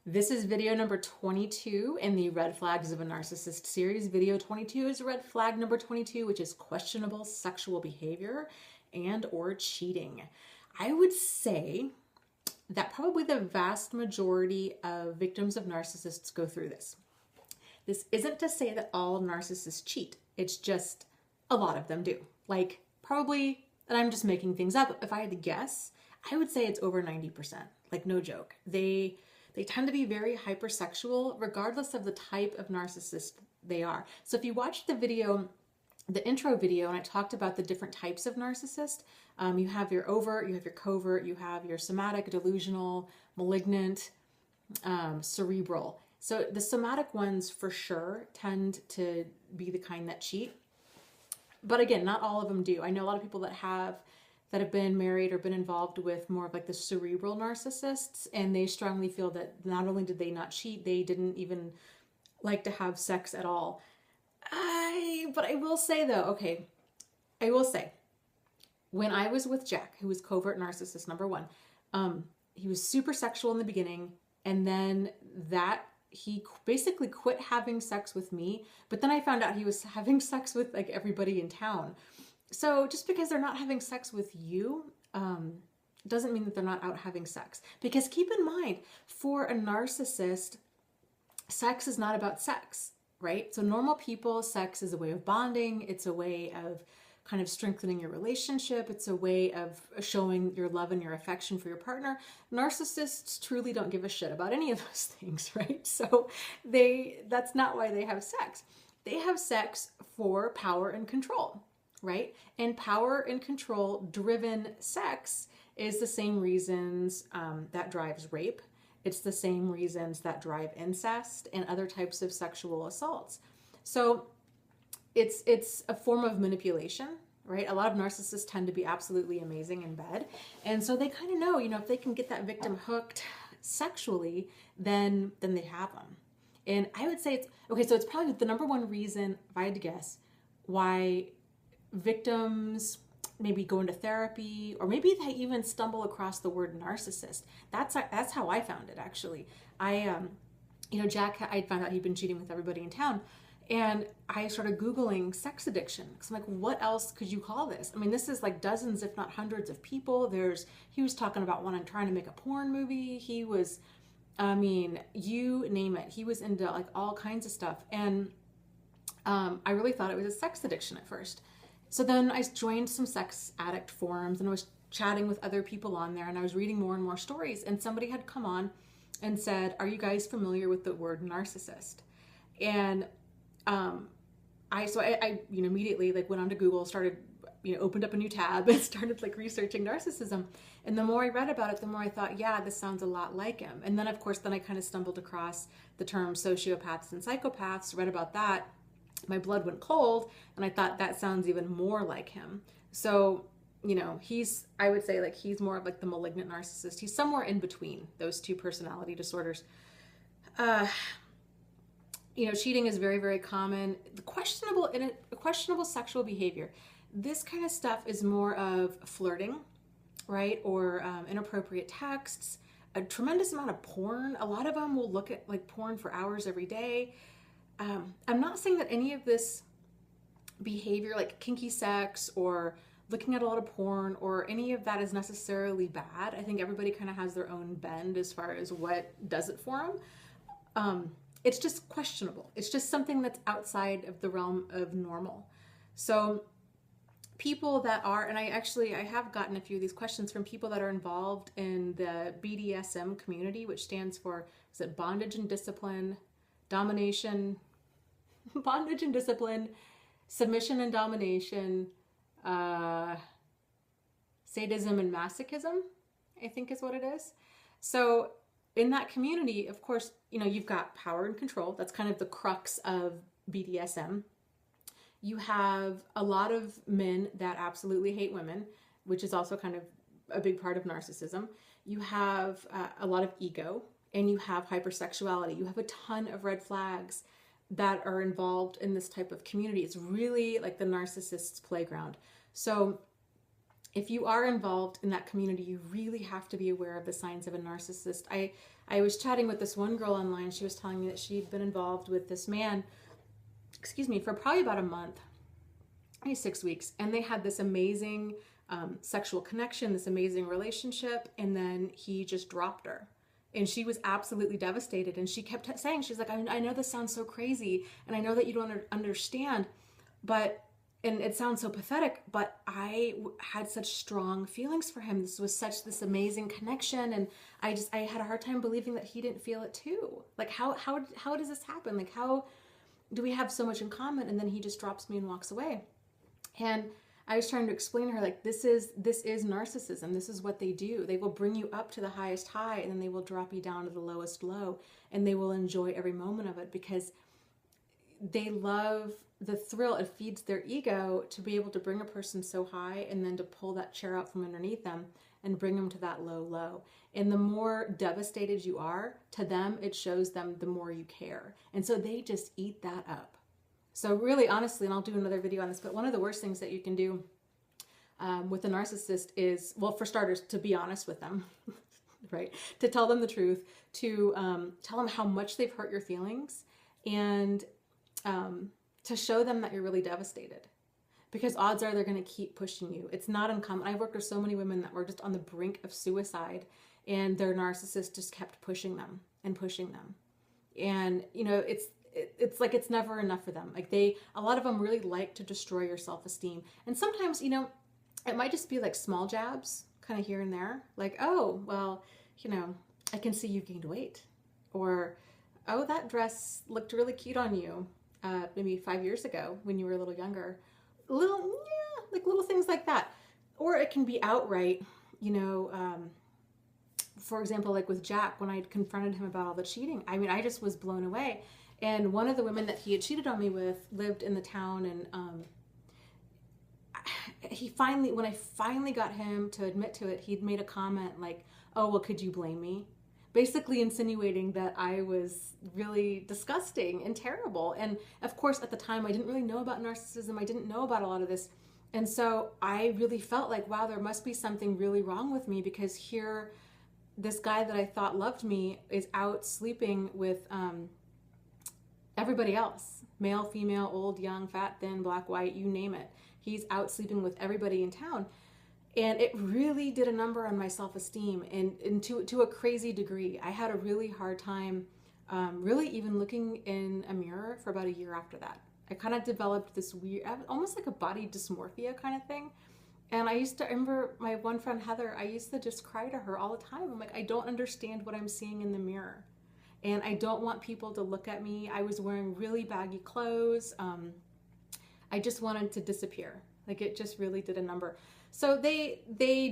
This is video number 22 in the Red Flags of a Narcissist series. Video 22 is red flag number 22, which is questionable sexual behavior and or cheating. I would say that probably the vast majority of victims of narcissists go through this. This isn't to say that all narcissists cheat. It's just a lot of them do. Like probably, and I'm just making things up, if I had to guess, I would say it's over 90%. Like no joke. They tend to be very hypersexual regardless of the type of narcissist they are. So if you watch the video, the intro video, and I talked about the different types of narcissist, you have your overt, you have your covert, you have your somatic, delusional, malignant, cerebral. So the somatic ones for sure tend to be the kind that cheat. But again, not all of them do. I know a lot of people that have been married or been involved with more of like the cerebral narcissists, and they strongly feel that not only did they not cheat, they didn't even like to have sex at all. But I will say though, okay, I will say, when I was with Jack, who was covert narcissist number one, he was super sexual in the beginning, and then he basically quit having sex with me, but then I found out he was having sex with like everybody in town. So just because they're not having sex with you doesn't mean that they're not out having sex. Because keep in mind, for a narcissist, sex is not about sex, right? So normal people, sex is a way of bonding. It's a way of kind of strengthening your relationship. It's a way of showing your love and your affection for your partner. Narcissists truly don't give a shit about any of those things, right? So that's not why they have sex. They have sex for power and control, right? And power and control driven sex is the same reasons that drives rape. It's the same reasons that drive incest and other types of sexual assaults. So it's a form of manipulation, right? A lot of narcissists tend to be absolutely amazing in bed. And so they kind of know, if they can get that victim hooked sexually, then they have them. And I would say so it's probably the number one reason, if I had to guess, why victims maybe go into therapy, or maybe they even stumble across the word narcissist. That's how I found it, actually. Jack, I found out he'd been cheating with everybody in town, and I started Googling sex addiction, because I'm like, what else could you call this? I mean, this is like dozens, if not hundreds of people. He was talking about trying to make a porn movie. He was, you name it. He was into like all kinds of stuff. And I really thought it was a sex addiction at first. So then I joined some sex addict forums, and I was chatting with other people on there, and I was reading more and more stories, and somebody had come on and said, are you guys familiar with the word narcissist? And I immediately like went onto Google, started, opened up a new tab and started like researching narcissism. And the more I read about it, the more I thought, yeah, this sounds a lot like him. And then of course, I kind of stumbled across the term sociopaths and psychopaths, read about that. My blood went cold, and I thought that sounds even more like him. So, I would say like he's more of like the malignant narcissist. He's somewhere in between those two personality disorders. Cheating is very, very common. The questionable sexual behavior. This kind of stuff is more of flirting, right? Or inappropriate texts, a tremendous amount of porn. A lot of them will look at like porn for hours every day. I'm not saying that any of this behavior, like kinky sex or looking at a lot of porn or any of that, is necessarily bad. I think everybody kind of has their own bend as far as what does it for them. It's just questionable. It's just something that's outside of the realm of normal. So people that are, and I have gotten a few of these questions from people that are involved in the BDSM community, which stands for, is it bondage and discipline, domination, bondage and discipline, submission and domination, sadism and masochism, I think is what it is. So in that community, of course, you've got power and control. That's kind of the crux of BDSM. You have a lot of men that absolutely hate women, which is also kind of a big part of narcissism. You have a lot of ego, and you have hypersexuality. You have a ton of red flags that are involved in this type of community. It's really like the narcissist's playground. So if you are involved in that community, you really have to be aware of the signs of a narcissist. I was chatting with this one girl online. She was telling me that she'd been involved with this man, excuse me, for probably about a month, maybe 6 weeks. And they had this amazing sexual connection, this amazing relationship. And then he just dropped her. And she was absolutely devastated. And she kept saying, she's like, I know this sounds so crazy. And I know that you don't understand, but and it sounds so pathetic, but I had such strong feelings for him. This was this amazing connection, and I had a hard time believing that he didn't feel it too. Like how does this happen? Like how do we have so much in common, and then he just drops me and walks away? And I was trying to explain to her, like, this is narcissism. This is what they do. They will bring you up to the highest high, and then they will drop you down to the lowest low, and they will enjoy every moment of it because they love the thrill. It feeds their ego to be able to bring a person so high and then to pull that chair out from underneath them and bring them to that low low. And the more devastated you are, to them, it shows them the more you care. And so they just eat that up. So really, honestly, and I'll do another video on this, but one of the worst things that you can do with a narcissist is, well, for starters, to be honest with them, right? To tell them the truth, to tell them how much they've hurt your feelings, and to show them that you're really devastated, because odds are they're going to keep pushing you. It's not uncommon. I've worked with so many women that were just on the brink of suicide, and their narcissist just kept pushing them and pushing them. And, you know, it's like it's never enough for them. Like a lot of them really like to destroy your self-esteem. And sometimes, you know, it might just be like small jabs kind of here and there. Like, oh, well, you know, I can see you gained weight. Or, oh, that dress looked really cute on you. Maybe 5 years ago when you were a little younger, little things like that. Or it can be outright, you know, for example, like with Jack, when I confronted him about all the cheating, I mean, I just was blown away. And one of the women that he had cheated on me with lived in the town, and when I finally got him to admit to it, he'd made a comment like, oh, well, could you blame me? Basically insinuating that I was really disgusting and terrible. And of course, at the time, I didn't really know about narcissism. I didn't know about a lot of this. And so I really felt like, wow, there must be something really wrong with me, because here, this guy that I thought loved me is out sleeping with everybody else. Male, female, old, young, fat, thin, black, white, you name it. He's out sleeping with everybody in town. And it really did a number on my self-esteem, and to a crazy degree. I had a really hard time really even looking in a mirror for about a year after that. I kind of developed this weird, almost like a body dysmorphia kind of thing. And I used to remember my one friend, Heather, I used to just cry to her all the time. I'm like, I don't understand what I'm seeing in the mirror. And I don't want people to look at me. I was wearing really baggy clothes. I just wanted to disappear. Like, it just really did a number. So they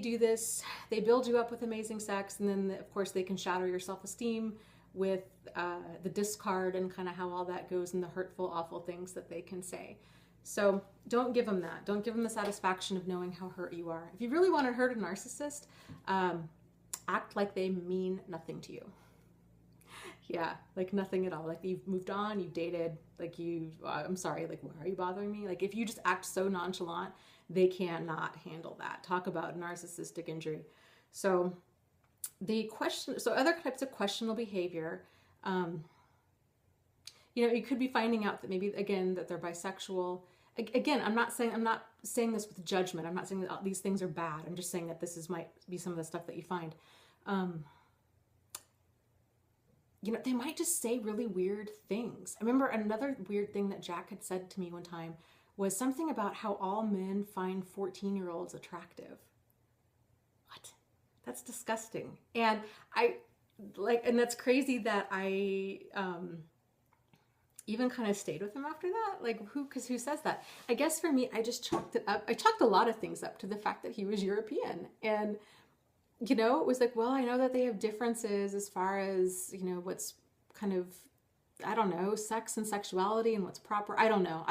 do this, they build you up with amazing sex, and then of course they can shatter your self-esteem with the discard and kind of how all that goes, and the hurtful, awful things that they can say. So don't give them that. Don't give them the satisfaction of knowing how hurt you are. If you really want to hurt a narcissist, act like they mean nothing to you. Yeah, like nothing at all. Like you've moved on, you've dated, like I'm sorry, like, why are you bothering me? Like if you just act so nonchalant, they cannot handle that. Talk about narcissistic injury. So other types of questionable behavior, you know, you could be finding out that maybe, again, that they're bisexual. Again, I'm not saying this with judgment. I'm not saying that these things are bad. I'm just saying that might be some of the stuff that you find. You know, they might just say really weird things. I remember another weird thing that Jack had said to me one time was something about how all men find 14-year-olds attractive. What? That's disgusting. And and that's crazy that I even kind of stayed with him after that. Like, because who says that? I guess for me, I just chalked it up. I chalked a lot of things up to the fact that he was European. And you know, it was like, well, I know that they have differences as far as, you know, what's kind of, I don't know, sex and sexuality and what's proper. I don't know.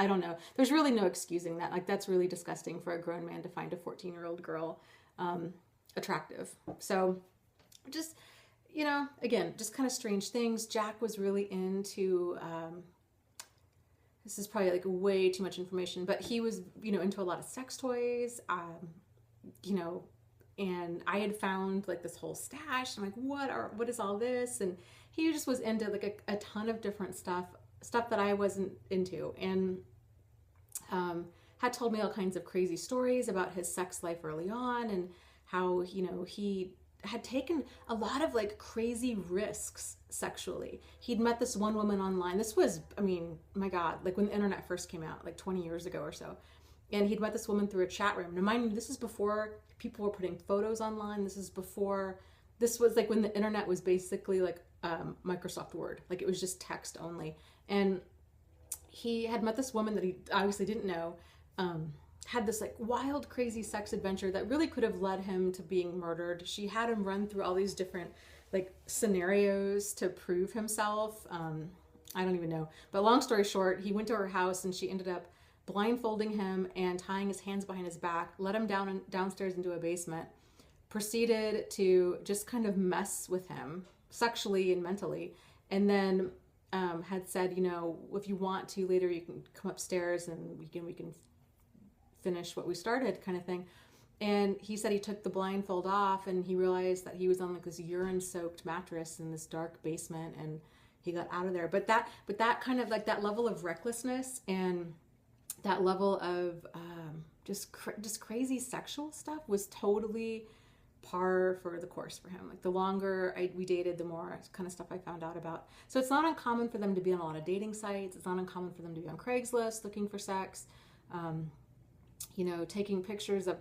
There's really no excusing that. Like, that's really disgusting for a grown man to find a 14-year-old girl attractive. So just, you know, again, just kind of strange things. Jack was really into, this is probably like way too much information, but he was, you know, into a lot of sex toys, you know, and I had found like this whole stash. I'm like, what is all this? And he just was into like a ton of different stuff that I wasn't into, and had told me all kinds of crazy stories about his sex life early on, and how, you know, he had taken a lot of like crazy risks sexually. He'd met this one woman online. This was, I mean, my God, like when the internet first came out, like 20 years ago or so. And he'd met this woman through a chat room. Now, mind you, this is before people were putting photos online. This was like when the internet was basically like Microsoft Word. Like it was just text only. And he had met this woman that he obviously didn't know, had this like wild, crazy sex adventure that really could have led him to being murdered. She had him run through all these different like scenarios to prove himself. I don't even know. But long story short, he went to her house and she ended up blindfolding him and tying his hands behind his back, let him downstairs into a basement, proceeded to just kind of mess with him sexually and mentally, and then had said, you know, if you want to later, you can come upstairs and we can finish what we started, kind of thing. And he said he took the blindfold off and he realized that he was on like this urine-soaked mattress in this dark basement, and he got out of there. But that kind of like that level of recklessness and that level of just crazy sexual stuff was totally par for the course for him. Like the longer we dated, the more kind of stuff I found out about. So it's not uncommon for them to be on a lot of dating sites. It's not uncommon for them to be on Craigslist looking for sex. You know, taking pictures of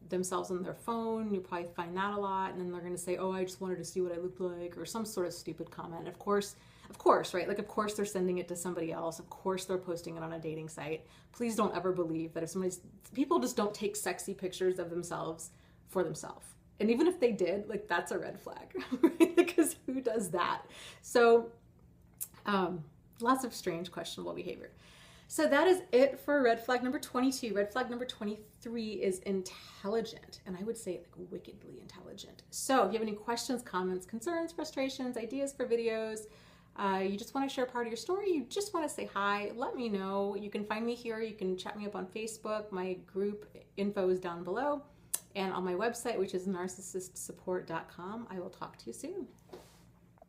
themselves on their phone. You'll probably find that a lot. And then they're going to say, oh, I just wanted to see what I looked like, or some sort of stupid comment. Of course, right? Like, of course they're sending it to somebody else. Of course they're posting it on a dating site. Please don't ever believe that people just don't take sexy pictures of themselves for themselves. And even if they did, like, that's a red flag, right? Because who does that? So, lots of strange, questionable behavior. So that is it for red flag number 22. Red flag number 23 is intelligent, and I would say like wickedly intelligent. So if you have any questions, comments, concerns, frustrations, ideas for videos, you just want to share part of your story, you just want to say hi, let me know. You can find me here. You can chat me up on Facebook. My group info is down below, and on my website, which is narcissistsupport.com. I will talk to you soon.